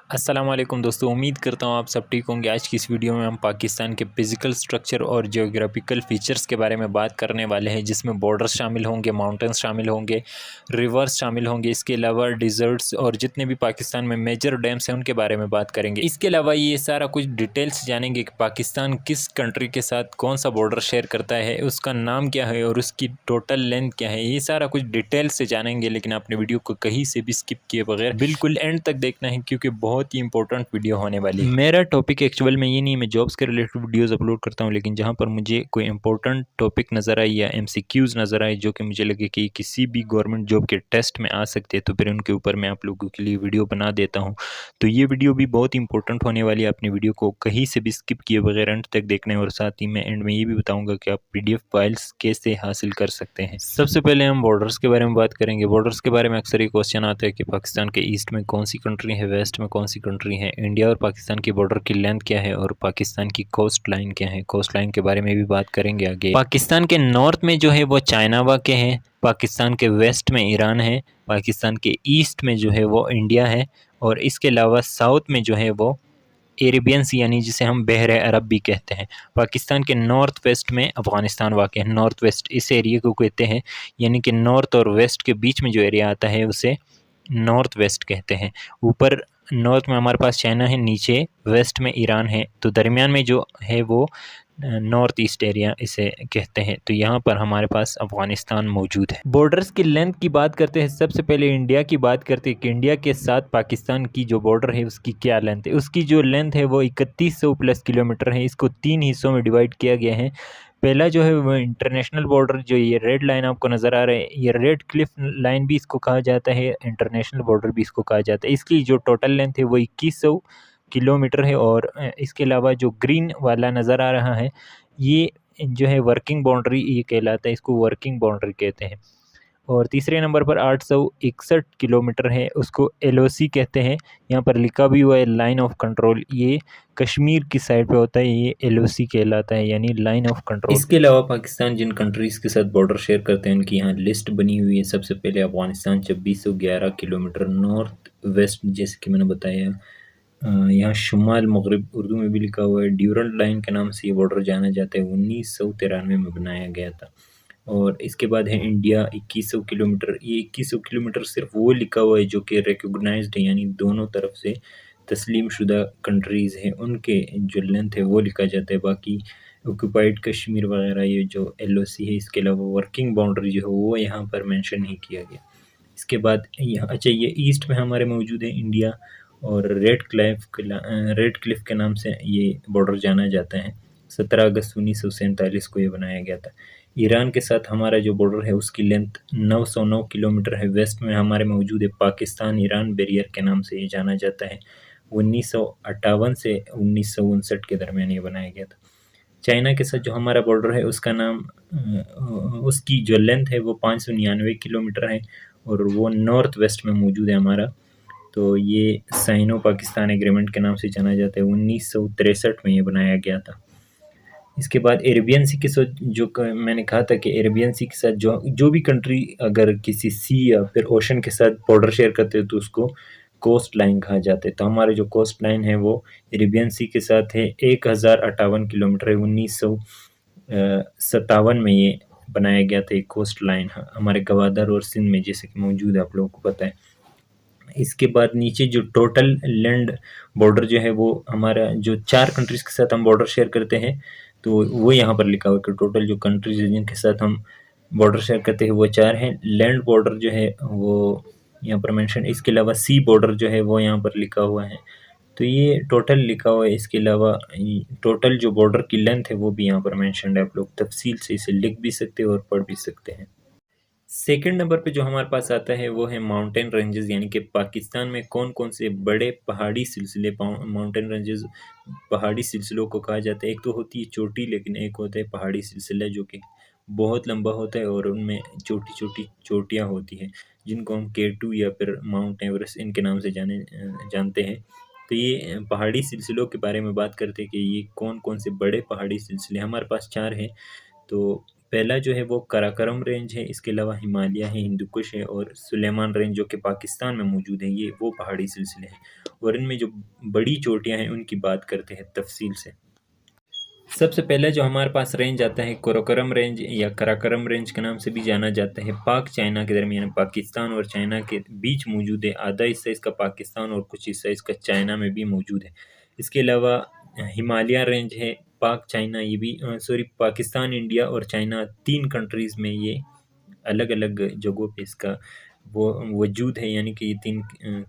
अस्सलाम वालेकुम दोस्तों, उम्मीद करता हूँ आप सब ठीक होंगे। आज की इस वीडियो में हम पाकिस्तान के फिज़िकल स्ट्रक्चर और जियोग्राफिकल फ़ीचर्स के बारे में बात करने वाले हैं, जिसमें बॉर्डर्स शामिल होंगे, माउंटेन्स शामिल होंगे, रिवर्स शामिल होंगे। इसके अलावा डिज़र्ट्स और जितने भी पाकिस्तान में मेजर डैम्स हैं उनके बारे में बात करेंगे। इसके अलावा ये सारा कुछ डिटेल्स जानेंगे कि पाकिस्तान किस कंट्री के साथ कौन सा बॉर्डर शेयर करता है, उसका नाम क्या है और उसकी टोटल लेंथ क्या है। ये सारा कुछ डिटेल से जानेंगे, लेकिन आपने वीडियो को कहीं से भी स्किप किए बगैर बिल्कुल एंड तक देखना है, क्योंकि बहुत ही इंपॉर्टेंट वीडियो होने वाली है। मेरा टॉपिक एक्चुअल में ये नहीं, मैं जॉब्स के रिलेटेड वीडियोस अपलोड करता हूँ, लेकिन जहाँ पर मुझे कोई इंपॉर्टेंट टॉपिक नज़र आई या एमसीक्यूज़ नज़र आए जो कि मुझे लगे कि किसी भी गवर्नमेंट जॉब के टेस्ट में आ सकते हैं, तो फिर उनके ऊपर मैं आप लोगों के लिए वीडियो बना देता हूँ। तो ये वीडियो भी बहुत इंपॉर्टेंट होने वाली है। अपनी वीडियो को कहीं से भी स्किप किए बगैर एंड तक देखना है, और साथ ही मैं एंड में ये भी बताऊँगा कि आप PDF फाइल्स कैसे हासिल कर सकते हैं। सबसे पहले हम बॉर्डर्स के बारे में बात करेंगे। बॉर्डर्स के बारे में अक्सर ये क्वेश्चन आता है कि पाकिस्तान के ईस्ट में कौन सी कंट्री है, वेस्ट में कौन सी कंट्री है, इंडिया और पाकिस्तान की बॉर्डर की लेंथ क्या है और पाकिस्तान की कोस्ट लाइन क्या है। कोस्ट लाइन के बारे में भी बात करेंगे आगे। पाकिस्तान के नॉर्थ में जो है वो चाइना वाक़ है, पाकिस्तान के वेस्ट में ईरान है, पाकिस्तान के ईस्ट में जो है वो इंडिया है, और इसके अलावा साउथ में जो है वो एरेबियन सी यानी जिसे हम बहर अरब भी कहते हैं। पाकिस्तान के नॉर्थ वेस्ट में अफ़गानिस्तान वाक़ है। नॉर्थ वेस्ट इस एरिया को कहते हैं, यानी कि नॉर्थ और वेस्ट के बीच में जो एरिया आता है उसे नॉर्थ वेस्ट कहते हैं। ऊपर नॉर्थ में हमारे पास चाइना है, नीचे वेस्ट में ईरान है, तो दरमियान में जो है वो नॉर्थ ईस्ट एरिया इसे कहते हैं। तो यहाँ पर हमारे पास अफ़गानिस्तान मौजूद है। बॉर्डर्स की लेंथ की बात करते हैं। सबसे पहले इंडिया की बात करते हैं कि इंडिया के साथ पाकिस्तान की जो बॉर्डर है उसकी क्या लेंथ है। उसकी जो लेंथ है वो 3100 प्लस किलोमीटर है। इसको 3 हिस्सों में डिवाइड किया गया है। पहला जो है वो इंटरनेशनल बॉर्डर, जो ये रेड लाइन आपको नज़र आ रहा है, ये रेड क्लिफ लाइन भी इसको कहा जाता है, इंटरनेशनल बॉर्डर भी इसको कहा जाता है। इसकी जो टोटल लेंथ है वो 2100 किलोमीटर है। और इसके अलावा जो ग्रीन वाला नज़र आ रहा है ये जो है वर्किंग बाउंड्री ये कहलाता है, इसको वर्किंग बाउंड्री कहते हैं। और तीसरे नंबर पर 861 किलोमीटर है, उसको LOC कहते हैं। यहाँ पर लिखा भी हुआ है लाइन ऑफ कंट्रोल, ये कश्मीर की साइड पे होता है, ये LOC कहलाता है, यानी लाइन ऑफ कंट्रोल। इसके अलावा पाकिस्तान जिन कंट्रीज़ के साथ बॉर्डर शेयर करते हैं उनकी यहाँ लिस्ट बनी हुई है। सबसे पहले अफगानिस्तान 2611 किलोमीटर नॉर्थ वेस्ट, जैसे कि मैंने बताया। यहाँ शुमाल मगरब उर्दू में भी लिखा हुआ है। ड्यूरल लाइन के नाम से ये बॉर्डर जाना जाता है, 1993 में बनाया गया था। और इसके बाद है इंडिया 2100 किलोमीटर। ये 2100 किलोमीटर सिर्फ वो लिखा हुआ है जो कि रिकॉग्नाइज्ड है, यानी दोनों तरफ से तस्लीम शुदा कंट्रीज़ हैं उनके जो लेंथ है वो लिखा जाता है। बाकी ऑक्यूपाइड कश्मीर वगैरह ये जो LOC है, इसके अलावा वर्किंग बाउंड्री जो है वो यहाँ पर मेंशन नहीं किया गया। इसके बाद यहाँ अच्छा, ये ईस्ट में हमारे मौजूद है इंडिया, और रेड क्लिफ के नाम से ये बॉर्डर जाना जाता है। 17 अगस्त 1947 को ये बनाया गया था। ईरान के साथ हमारा जो बॉर्डर है उसकी लेंथ 909 किलोमीटर है। वेस्ट में हमारे मौजूद है पाकिस्तान ईरान बैरियर के नाम से ये जाना जाता है। 1958 से 1959 के दरमियान ये बनाया गया था। चाइना के साथ जो हमारा बॉर्डर है उसका नाम उसकी जो लेंथ है वो 599 किलोमीटर है, और वो नॉर्थ वेस्ट में मौजूद है हमारा। तो ये साइनो पाकिस्तान एग्रीमेंट के नाम से जाना जाता है। 1963 में ये बनाया गया था। इसके बाद एरेबियन सी के साथ मैंने कहा था कि एरेबियन सी के साथ जो भी कंट्री अगर किसी सी या फिर ओशन के साथ बॉर्डर शेयर करते हैं तो उसको कोस्ट लाइन कहा जाता है। तो हमारे जो कोस्ट लाइन है वो एरेबियन सी के साथ है, 1058 किलोमीटर है। 1957 में ये बनाया गया था एक कोस्ट लाइन हमारे गवादर और सिंध में, जैसे कि मौजूद है, आप लोगों को पता है। इसके बाद नीचे जो टोटल लैंड बॉर्डर जो है वो हमारा जो 4 कंट्रीज़ के साथ हम बॉर्डर शेयर करते हैं, तो वो यहाँ पर लिखा हुआ है कि टोटल जो कंट्रीज़ हैं जिनके साथ हम बॉर्डर शेयर करते हैं वो 4 हैं। लैंड बॉर्डर जो है वो यहाँ पर मेंशन, इसके अलावा सी बॉर्डर जो है वो यहाँ पर लिखा हुआ है। तो ये टोटल लिखा हुआ है। इसके अलावा टोटल जो बॉर्डर की लेंथ है वो भी यहाँ पर मेंशन्ड है। आप लोग तफसील से इसे लिख भी सकते हैं और पढ़ भी सकते हैं। सेकंड नंबर पे जो हमारे पास आता है वो है माउंटेन रेंजेस, यानी कि पाकिस्तान में कौन कौन से बड़े पहाड़ी सिलसिले, माउंटेन रेंजेस पहाड़ी सिलसिलों को कहा जाता है। एक तो होती है चोटी, लेकिन एक होता है पहाड़ी सिलसिला जो कि बहुत लंबा होता है और उनमें छोटी छोटी चोटियाँ होती हैं, जिनको हम K2 या फिर माउंट एवरेस्ट इनके नाम से जानते हैं। तो ये पहाड़ी सिलसिलों के बारे में बात करते हैं कि ये कौन कौन से बड़े पहाड़ी सिलसिले हमारे पास 4 हैं। तो पहला जो है वो कराकरम रेंज है, इसके अलावा हिमालय है, हिंदू कुश है और सुलेमान रेंज जो कि पाकिस्तान में मौजूद है। ये वो पहाड़ी सिलसिले हैं और इनमें जो बड़ी चोटियां हैं उनकी बात करते हैं तफसील से। सबसे पहले जो हमारे पास रेंज आता है कोरोकरम रेंज या कराकरम रेंज के नाम से भी जाना जाता है। पाक चाइना के दरमियान पाकिस्तान और चाइना के बीच मौजूद है। आधा हिस्सा इसका पाकिस्तान और कुछ हिस्सा इसका चाइना में भी मौजूद है। इसके अलावा हिमालय रेंज है, पाक चाइना, ये भी सॉरी पाकिस्तान, इंडिया और चाइना, तीन कंट्रीज़ में ये अलग अलग जगहों पे इसका वो वजूद है, यानी कि ये तीन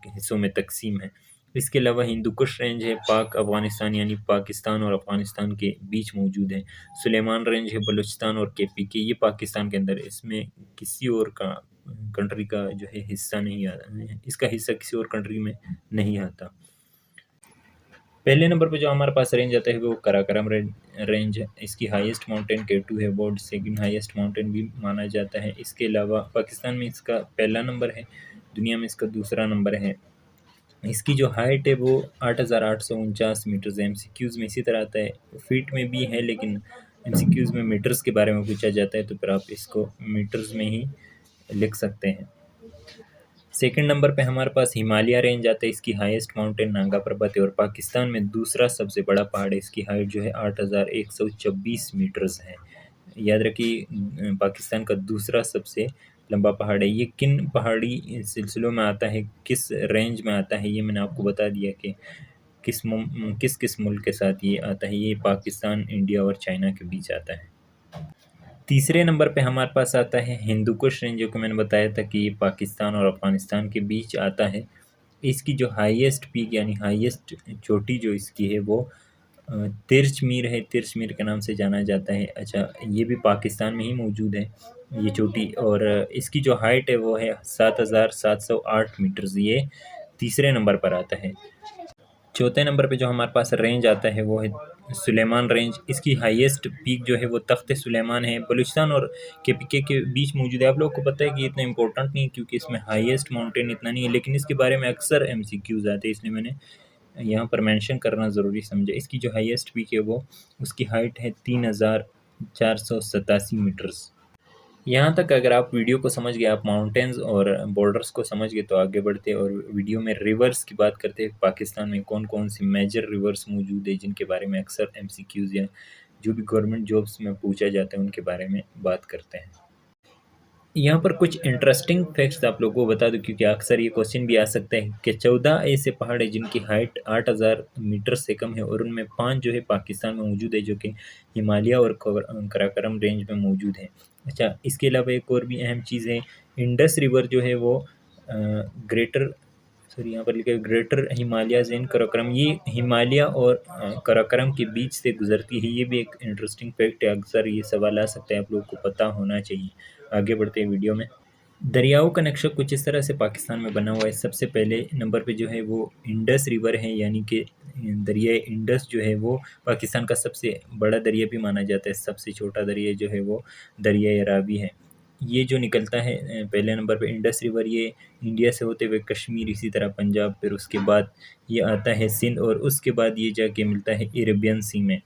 हिस्सों में तकसीम है। इसके अलावा हिंदू कुश रेंज है, पाक अफ़गानिस्तान यानी पाकिस्तान और अफ़गानिस्तान के बीच मौजूद है। सुलेमान रेंज है, बलूचिस्तान और केपीके, ये पाकिस्तान के अंदर है। इसमें किसी और का कंट्री का जो है हिस्सा नहीं आता, इसका हिस्सा किसी और कंट्री में नहीं आता। पहले नंबर पे जो हमारे पास रेंज आता है वो कराकरम रेंज है। इसकी हाईएस्ट माउंटेन K2 है, वर्ल्ड सेकंड हाईएस्ट माउंटेन भी माना जाता है। इसके अलावा पाकिस्तान में इसका पहला नंबर है, दुनिया में इसका दूसरा नंबर है। इसकी जो हाइट है वो 8,849 मीटर्स है। MCQs में इसी तरह आता है, फीट में भी है लेकिन MCQs में मीटर्स के बारे में पूछा जाता है तो फिर आप इसको मीटर्स में ही लिख सकते हैं। सेकंड नंबर पे हमारे पास हिमालय रेंज आता है। इसकी हाईएस्ट माउंटेन नांगा पर्वत है और पाकिस्तान में दूसरा सबसे बड़ा पहाड़ है। इसकी हाइट जो है 8,126 मीटर्स है। याद रखिए पाकिस्तान का दूसरा सबसे लंबा पहाड़ है। ये किन पहाड़ी सिलसिलों में आता है, किस रेंज में आता है, ये मैंने आपको बता दिया कि किस किस मुल्क के साथ ये आता है। ये पाकिस्तान, इंडिया और चाइना के बीच आता है। तीसरे नंबर पे हमारे पास आता है हिंदू कुश रेंज, जो कि मैंने बताया था कि ये पाकिस्तान और अफ़गानिस्तान के बीच आता है। इसकी जो हाईएस्ट पीक यानी हाईएस्ट चोटी जो इसकी है वो तिरछमीर है, तिरछमीर के नाम से जाना जाता है। अच्छा, ये भी पाकिस्तान में ही मौजूद है ये चोटी, और इसकी जो हाइट है वो है 7,708 मीटर्स। ये तीसरे नंबर पर आता है। चौथे नंबर पे जो हमारे पास रेंज आता है वो है सुलेमान रेंज। इसकी हाईएस्ट पीक जो है वो तख्त सुलेमान है, बलूचिस्तान और केपीके के बीच मौजूद है। आप लोगों को पता है कि इतना इंपॉर्टेंट नहीं है क्योंकि इसमें हाईएस्ट माउंटेन इतना नहीं है, लेकिन इसके बारे में अक्सर MCQs आते हैं, इसलिए मैंने यहाँ पर मेंशन करना ज़रूरी समझा। इसकी जो हाईएस्ट पीक है वो उसकी हाइट है 3,487 मीटर्स। यहाँ तक अगर आप वीडियो को समझ गए, आप माउंटेन्स और बॉर्डर्स को समझ गए, तो आगे बढ़ते और वीडियो में रिवर्स की बात करते हैं। पाकिस्तान में कौन कौन सी मेजर रिवर्स मौजूद है जिनके बारे में अक्सर MCQs या जो भी गवर्नमेंट जॉब्स में पूछा जाता है उनके बारे में बात करते हैं। यहाँ पर कुछ इंटरेस्टिंग फैक्ट्स आप लोगों को बता दूं क्योंकि अक्सर ये क्वेश्चन भी आ सकता है कि 14 ऐसे पहाड़ है जिनकी हाइट 8,000 मीटर से कम है और उनमें 5 जो है पाकिस्तान में मौजूद है, जो कि हिमालय और कराकरम रेंज में मौजूद है। अच्छा, इसके अलावा एक और भी अहम चीज़ है, इंडस रिवर जो है वो ग्रेटर सॉरी यहाँ पर लिखा है ग्रेटर हिमालयाज इन कराकरम, ये हिमालय और कराकरम के बीच से गुजरती है। ये भी एक इंटरेस्टिंग फैक्ट है, अक्सर ये सवाल आ सकता है, आप लोगों को पता होना चाहिए। आगे बढ़ते हैं वीडियो में। दरियाओं का नक्शा कुछ इस तरह से पाकिस्तान में बना हुआ है। सबसे पहले नंबर पे जो है वो इंडस रिवर है, यानी कि दरिया इंडस जो है वो पाकिस्तान का सबसे बड़ा दरिया भी माना जाता है। सबसे छोटा दरिया जो है वो दरिया रावी है। ये जो निकलता है पहले नंबर पे इंडस रिवर, ये इंडिया से होते हुए कश्मीर, इसी तरह पंजाब, फिर उसके बाद ये आता है सिंध और उसके बाद ये जाके मिलता है अरेबियन सी में।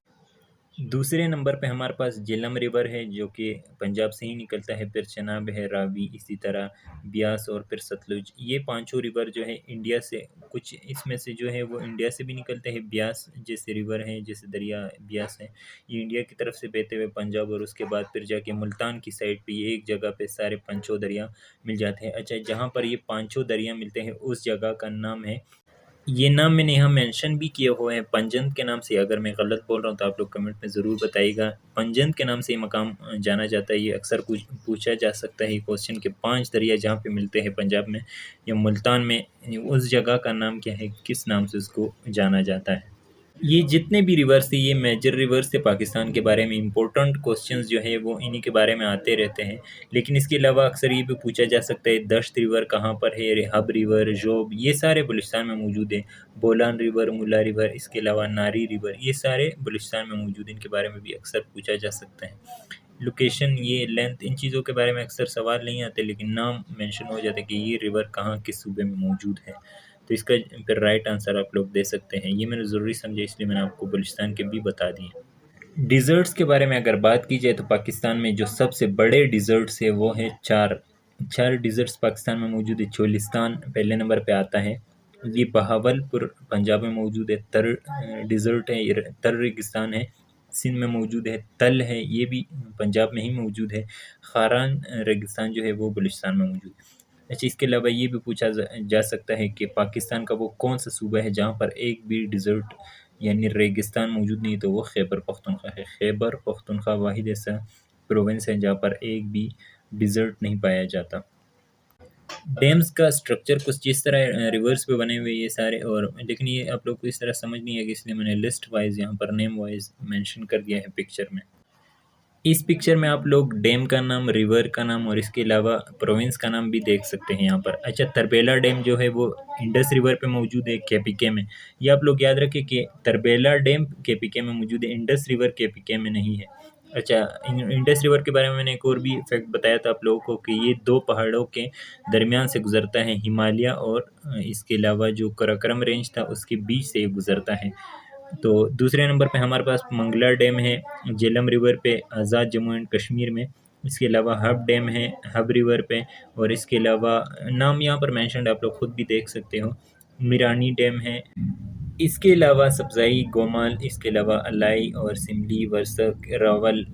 दूसरे नंबर पे हमारे पास झेलम रिवर है जो कि पंजाब से ही निकलता है, फिर चनाब है, रावी, इसी तरह ब्यास और फिर सतलुज। ये पांचों रिवर जो है इंडिया से, कुछ इसमें से जो है वो इंडिया से भी निकलते हैं। ब्यास जैसे रिवर है, जैसे दरिया ब्यास है, ये इंडिया की तरफ से बहते हुए पंजाब और उसके बाद फिर जाके मुल्तान की साइड पे ये एक जगह पे सारे पांचों दरिया मिल जाते हैं। अच्छा, जहाँ पर ये पांचों दरिया मिलते हैं उस जगह का नाम है, ये नाम मैंने यहाँ मेंशन भी किए हुए हैं पंजंद के नाम से। अगर मैं गलत बोल रहा हूँ तो आप लोग कमेंट में ज़रूर बताइएगा। पंजंद के नाम से ये मकाम जाना जाता है। ये अक्सर कुछ पूछा जा सकता है क्वेश्चन के 5 दरिया जहाँ पे मिलते हैं पंजाब में या मुल्तान में, उस जगह का नाम क्या है, किस नाम से उसको जाना जाता है। ये जितने भी रिवर्स थे ये मेजर रिवर्स थे पाकिस्तान के बारे में। इंपॉर्टेंट क्वेश्चंस जो है वो इन्हीं के बारे में आते रहते हैं। लेकिन इसके अलावा अक्सर ये भी पूछा जा सकता है दश्त रिवर कहाँ पर है, रेहब रिवर, जोब, ये सारे बलूचिस्तान में मौजूद है। बोलान रिवर, मुला रिवर, इसके अलावा नारी रिवर, ये सारे बलूचिस्तान में मौजूद हैं। इनके बारे में भी अक्सर पूछा जा सकता है। लोकेशन, ये लेंथ, इन चीज़ों के बारे में अक्सर सवाल नहीं आते लेकिन नाम मेंशन हो जाता है कि ये रिवर कहाँ किस सूबे में मौजूद है। तो इसका फिर राइट आंसर आप लोग दे सकते हैं। ये मैंने ज़रूरी समझा इसलिए मैंने आपको बलूचिस्तान के भी बता दिए। डिज़र्ट्स के बारे में अगर बात की जाए तो पाकिस्तान में जो सबसे बड़े डिज़र्ट्स है वो है चार डिज़र्ट्स पाकिस्तान में मौजूद है। चोलिस्तान पहले नंबर पे आता है, ये बहावलपुर पंजाब में मौजूद है। तर डिज़र्ट है, ये तर रेगिस्तान है, सिंध में मौजूद है। तल है, ये भी पंजाब में ही मौजूद है। खारान रेगिस्तान जो है वो बलूचिस्तान में मौजूद है। अच्छा, इसके अलावा ये भी पूछा जा सकता है कि पाकिस्तान का वो कौन सा सूबा है जहाँ पर एक भी डिज़र्ट यानी रेगिस्तान मौजूद नहीं, तो वो खैबर पख्तूनख्वा है। खैबर पख्तूनख्वा वाहिद ऐसा प्रोविंस है जहाँ पर एक भी डिज़र्ट नहीं पाया जाता। डैम्स का स्ट्रक्चर कुछ इस तरह रिवर्स पे बने हुए ये सारे, और लेकिन ये आप लोग को इस तरह समझ नहीं आएगी, इसलिए मैंने लिस्ट वाइज यहाँ पर नेम वाइज मेंशन कर दिया है पिक्चर में। इस पिक्चर में आप लोग डैम का नाम, रिवर का नाम और इसके अलावा प्रोविंस का नाम भी देख सकते हैं यहाँ पर। अच्छा, तरबेला डैम जो है वो इंडस रिवर पे मौजूद है केपीके में। ये आप लोग याद रखें कि तरबेला डैम केपीके में मौजूद है, इंडस रिवर केपीके में नहीं है। अच्छा, इंडस रिवर के बारे में मैंने एक और भी फैक्ट बताया था आप लोगों को कि ये दो पहाड़ों के दरमियान से गुजरता है, हिमालय और इसके अलावा जो कराकरम रेंज था उसके बीच से ये गुजरता है। तो दूसरे नंबर पे हमारे पास मंगला डैम है, झेलम रिवर पे, आज़ाद जम्मू एंड कश्मीर में। इसके अलावा हब डैम है, हब रिवर पे, और इसके अलावा नाम यहाँ पर मेंशन्ड आप लोग खुद भी देख सकते हो। मिरानी डैम है। इसके अलावा सब्ज़ाई, गोमाल, इसके अलावा अलाई और सिमली, वर्सक, रावल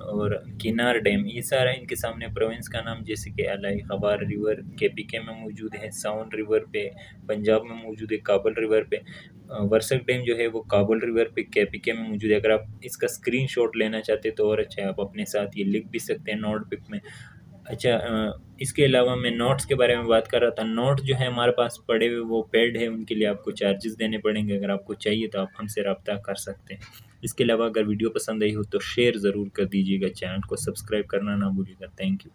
और किनार डैम, ये सारा इनके सामने प्रोविंस का नाम, जैसे कि अलाई खबार रिवर केपीके में मौजूद है, साउन रिवर पे पंजाब में मौजूद है, काबुल रिवर पे। वर्सक डैम जो है वो काबुल रिवर पे केपीके में मौजूद है। अगर आप इसका स्क्रीनशॉट लेना चाहते तो और अच्छा है, आप अपने साथ ये लिख भी सकते हैं नोट पिक में। अच्छा, इसके अलावा मैं नोट्स के बारे में बात कर रहा था। नोट जो है हमारे पास पड़े हुए वो पेड है, उनके लिए आपको चार्जेस देने पड़ेंगे। अगर आपको चाहिए तो आप हमसे रब्ता कर सकते हैं। इसके अलावा अगर वीडियो पसंद आई हो तो शेयर ज़रूर कर दीजिएगा, चैनल को सब्सक्राइब करना ना भूलिएगा। Thank you.